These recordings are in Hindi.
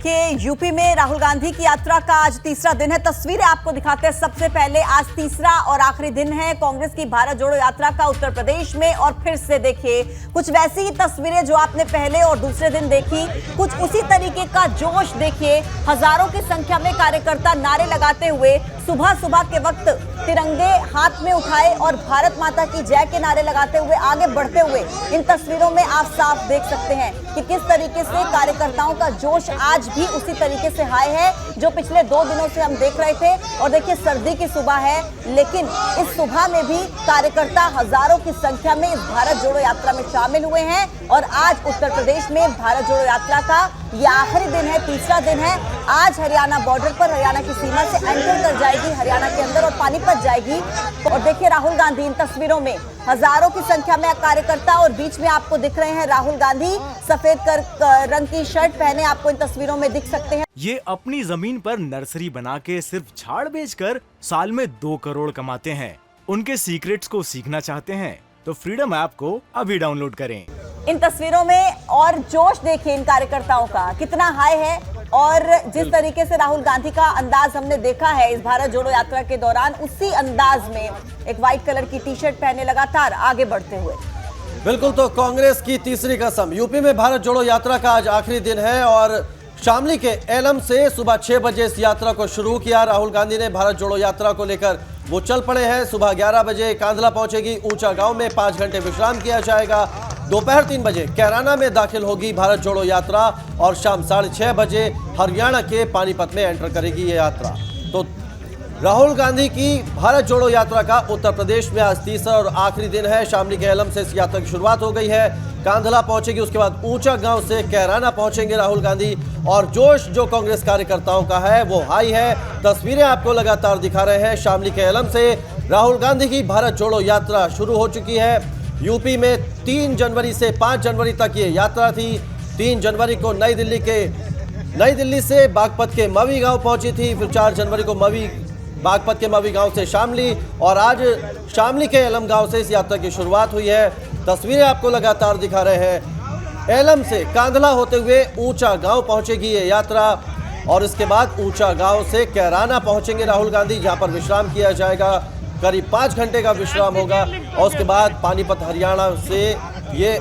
देखिए, यूपी में राहुल गांधी की यात्रा का आज तीसरा दिन है। तस्वीरें आपको दिखाते हैं। सबसे पहले आज तीसरा और आखिरी दिन है कांग्रेस की भारत जोड़ो यात्रा का उत्तर प्रदेश में। और फिर से देखिए कुछ वैसी ही तस्वीरें जो आपने पहले और दूसरे दिन देखी, कुछ उसी तरीके का जोश देखिए। हजारों की संख्या में कार्यकर्ता नारे लगाते हुए सुबह सुबह के वक्त तिरंगे हाथ में उठाए और भारत माता की जय के नारे लगाते हुए आगे बढ़ते हुए इन तस्वीरों में आप साफ देख सकते हैं कि किस तरीके से कार्यकर्ताओं का जोश आज भी उसी तरीके से हाई है जो पिछले 2 दिनों से हम देख रहे थे। और देखिए, सर्दी की सुबह है, लेकिन इस सुबह में भी कार्यकर्ता हजारों की संख्या में इस भारत जोड़ो यात्रा में शामिल हुए हैं। और आज उत्तर प्रदेश में भारत जोड़ो यात्रा का ये आखिरी दिन है, तीसरा दिन है। आज हरियाणा बॉर्डर पर हरियाणा की सीमा से एंटर कर जाएगी, हरियाणा के अंदर और पानीपत जाएगी। और देखिए राहुल गांधी इन तस्वीरों में हजारों की संख्या में कार्यकर्ता, और बीच में आपको दिख रहे हैं राहुल गांधी सफेद रंग की शर्ट पहने आपको इन तस्वीरों में दिख सकते हैं। ये अपनी जमीन पर नर्सरी बना के सिर्फ झाड़ बेचकर साल में 2 करोड़ कमाते हैं। उनके सीक्रेट्स को सीखना चाहते हैं तो फ्रीडम ऐप को अभी डाउनलोड करें। इन तस्वीरों में और जोश देखिए इन कार्यकर्ताओं का कितना हाई है। और जिस तरीके से राहुल गांधी का अंदाज हमने देखा है इस भारत जोड़ो यात्रा के दौरान, उसी अंदाज में एक व्हाइट कलर की टी शर्ट पहने लगातार आगे बढ़ते हुए। बिल्कुल, तो कांग्रेस की तीसरी कसम। यूपी में भारत जोड़ो यात्रा का आज आखिरी दिन है और शामली के एलम से सुबह 6 बजे इस यात्रा को शुरू किया। राहुल गांधी ने भारत जोड़ो यात्रा को लेकर वो चल पड़े हैं। सुबह 11 बजे कांधला पहुंचेगी ऊंचा गांव में, 5 घंटे विश्राम किया जाएगा। दोपहर 3 बजे कैराना में दाखिल होगी भारत जोड़ो यात्रा और शाम 6:30 बजे हरियाणा के पानीपत में एंटर करेगी ये यात्रा। तो राहुल गांधी की भारत जोड़ो यात्रा का उत्तर प्रदेश में आज तीसरा और आखिरी दिन है। शामली के एलम से इस यात्रा की शुरुआत हो गई है। कांधला पहुंचेगी, उसके बाद ऊंचा गांव से कैराना पहुंचेंगे राहुल गांधी। और जोश जो कांग्रेस कार्यकर्ताओं का है वो हाई है। तस्वीरें आपको लगातार दिखा रहे हैं। शामली के एलम से राहुल गांधी की भारत जोड़ो यात्रा शुरू हो चुकी है। यूपी में 3 जनवरी से 5 जनवरी तक ये यात्रा थी। 3 जनवरी को नई दिल्ली से बागपत के मवी गांव पहुंची थी। फिर 4 जनवरी को बागपत के मवी गांव से शामली, और आज शामली के एलम गांव से इस यात्रा की शुरुआत हुई है। तस्वीरें आपको लगातार दिखा रहे हैं। एलम से कांधला होते हुए ऊंचा गांव पहुंचेगी ये यात्रा और इसके बाद ऊंचा गांव से कैराना पहुंचेंगे राहुल गांधी, जहां पर विश्राम किया जाएगा। करीब 5 घंटे का विश्राम होगा और उसके बाद पानीपत हरियाणा से ये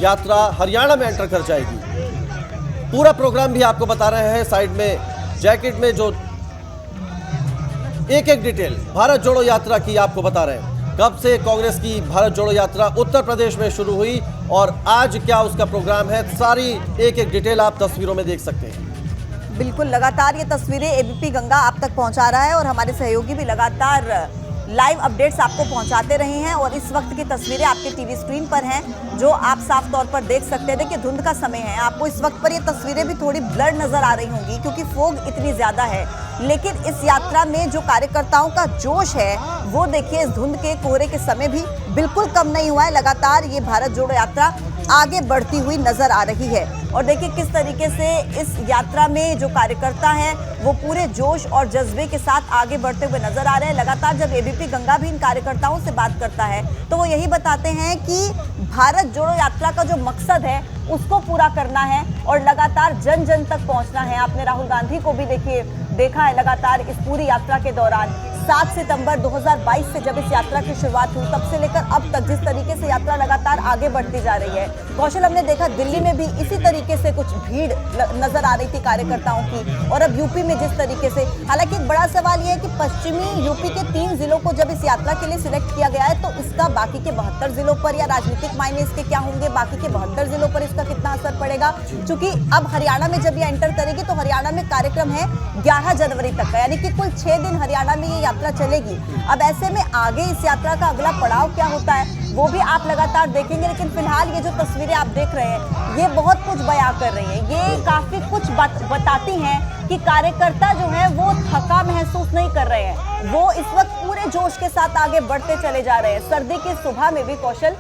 यात्रा हरियाणा में एंटर कर जाएगी। पूरा प्रोग्राम भी आपको बता रहे हैं। साइड में जैकेट में जो एक डिटेल भारत जोड़ो यात्रा की आपको बता रहे हैं। कब से कांग्रेस की भारत जोड़ो यात्रा उत्तर प्रदेश में शुरू हुई और आज क्या उसका प्रोग्राम है, सारी एक डिटेल आप तस्वीरों में देख सकते हैं। बिल्कुल, लगातार ये तस्वीरें एबीपी गंगा आप तक पहुंचा रहा है और हमारे सहयोगी भी लगातार लाइव अपडेट्स आपको पहुंचाते रहे हैं। और इस वक्त की तस्वीरें आपके टीवी स्क्रीन पर हैं जो आप साफ तौर पर देख सकते हैं। देखिए, धुंध का समय है, आपको इस वक्त पर ये तस्वीरें भी थोड़ी ब्लर नजर आ रही होंगी क्योंकि फोग इतनी ज्यादा है। लेकिन इस यात्रा में जो कार्यकर्ताओं का जोश है वो देखिए इस धुंध के कोहरे के समय भी बिल्कुल कम नहीं हुआ है। लगातार ये भारत जोड़ो यात्रा आगे बढ़ती हुई नजर आ रही है। और देखिए किस तरीके से इस यात्रा में जो कार्यकर्ता हैं वो पूरे जोश और जज्बे के साथ आगे बढ़ते हुए नजर आ रहे हैं। लगातार जब एबीपी गंगा भी इन कार्यकर्ताओं से बात करता है तो वो यही बताते हैं कि भारत जोड़ो यात्रा का जो मकसद है उसको पूरा करना है और लगातार जन जन तक पहुंचना है। आपने राहुल गांधी को भी देखा है लगातार इस पूरी यात्रा के दौरान। 7 सितंबर 2022 से जब इस यात्रा की शुरुआत हुई तब से लेकर अब तक जिस तरीके से यात्रा लगातार आगे बढ़ती जा रही है। कौशल, हमने देखा दिल्ली में भी इसी तरीके से कुछ भीड़ नजर आ रही थी कार्यकर्ताओं की, और अब यूपी में जिस तरीके से। हालांकि एक बड़ा सवाल यह है कि पश्चिमी यूपी के 3 जिलों को जब इस यात्रा के लिए सिलेक्ट किया गया है तो इसका बाकी के 72 जिलों पर या राजनीतिक मायने इसके क्या होंगे, बाकी के 72 जिलों पर इसका कितना असर पड़ेगा। क्योंकि अब हरियाणा में जब ये एंटर करेगी तो हरियाणा में कार्यक्रम है 11 जनवरी तक का, यानी कि कुल 6 दिन हरियाणा में ये यात्रा चलेगी। अब ऐसे में आगे इस यात्रा का अगला पड़ाव क्या होता है वो भी आप लगातार देखेंगे। लेकिन फिलहाल ये जो तस्वीरें आप देख रहे हैं ये बहुत कुछ बयां कर रही हैं, ये काफी कुछ बताती हैं कि कार्यकर्ता जो है वो थका महसूस नहीं कर रहे हैं, वो इस वक्त पूरे जोश के साथ आगे बढ़ते चले जा रहे हैं। सर्दी की सुबह में भी कौशल,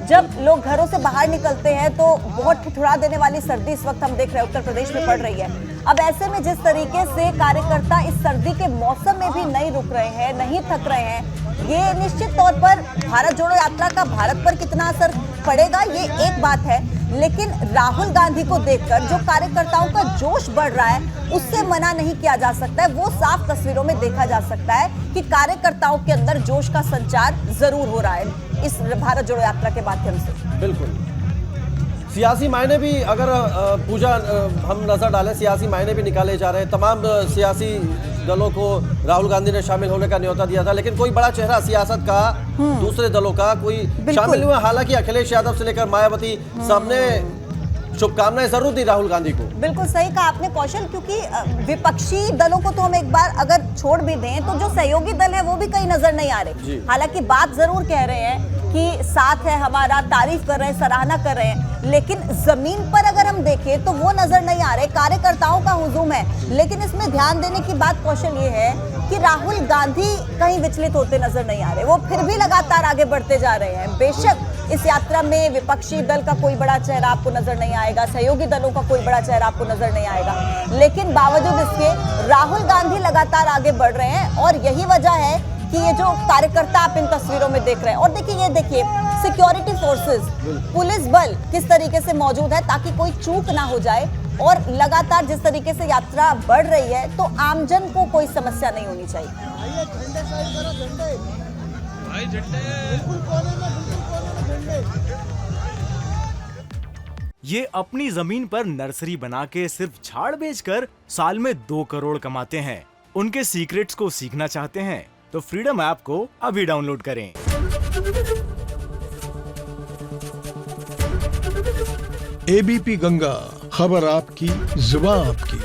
जब लोग घरों से बाहर निकलते हैं तो बहुत ठिठुरा देने वाली सर्दी इस वक्त हम देख रहे हैं उत्तर प्रदेश में पड़ रही है। अब ऐसे में जिस तरीके से कार्यकर्ता इस सर्दी के मौसम में भी नहीं रुक रहे हैं, नहीं थक रहे हैं, ये निश्चित तौर पर भारत जोड़ो यात्रा का भारत पर कितना असर पड़ेगा ये एक बात है। लेकिन राहुल गांधी को देखकर जो कार्यकर्ताओं का जोश बढ़ रहा है उससे मना नहीं किया जा सकता है। वो साफ तस्वीरों में देखा जा सकता है कि कार्यकर्ताओं के अंदर जोश का संचार जरूर हो रहा है इस भारत जोड़ो यात्रा के माध्यम से। बिल्कुल सियासी मायने भी अगर पूजा हम नजर डालें, सियासी मायने भी निकाले जा रहे हैं। तमाम सियासी दलों को राहुल गांधी ने शामिल होने का न्योता दिया था, लेकिन कोई बड़ा चेहरा सियासत का दूसरे दलों का कोई शामिल हुआ। हालांकि अखिलेश यादव से लेकर मायावती सबने शुभकामनाएं जरूर दी राहुल गांधी को। बिल्कुल सही कहा आपने कौशल, क्योंकि विपक्षी दलों को तो हम एक बार अगर छोड़ भी दें तो जो सहयोगी दल है वो भी कहीं नजर नहीं आ रहे। हालांकि बात जरूर कह रहे हैं कि साथ है हमारा, तारीफ कर रहे हैं, सराहना कर रहे हैं, लेकिन जमीन पर अगर हम देखें तो वो नजर नहीं आ रहे। कार्यकर्ताओं का हुजूम है, लेकिन इसमें ध्यान देने की बात कौशल ये है कि राहुल गांधी कहीं विचलित होते नजर नहीं आ रहे। वो फिर भी लगातार आगे बढ़ते जा रहे हैं। बेशक इस यात्रा में विपक्षी दल का कोई बड़ा चेहरा आपको नजर नहीं आएगा, सहयोगी दलों का कोई बड़ा चेहरा आपको नजर नहीं आएगा, लेकिन बावजूद इसके राहुल गांधी लगातार आगे बढ़ रहे हैं। और यही वजह है कि ये जो कार्यकर्ता आप इन तस्वीरों में देख रहे हैं, और देखिए ये देखिए सिक्योरिटी फोर्सेस, पुलिस बल किस तरीके से मौजूद है ताकि कोई चूक ना हो जाए। और लगातार जिस तरीके से यात्रा बढ़ रही है तो आमजन को कोई समस्या नहीं होनी चाहिए। ये अपनी जमीन पर नर्सरी बना के सिर्फ झाड़ बेचकर साल में 2 करोड़ कमाते हैं। उनके सीक्रेट्स को सीखना चाहते हैं तो फ्रीडम ऐप को अभी डाउनलोड करें। एबीपी गंगा, खबर आपकी, जुबान आपकी।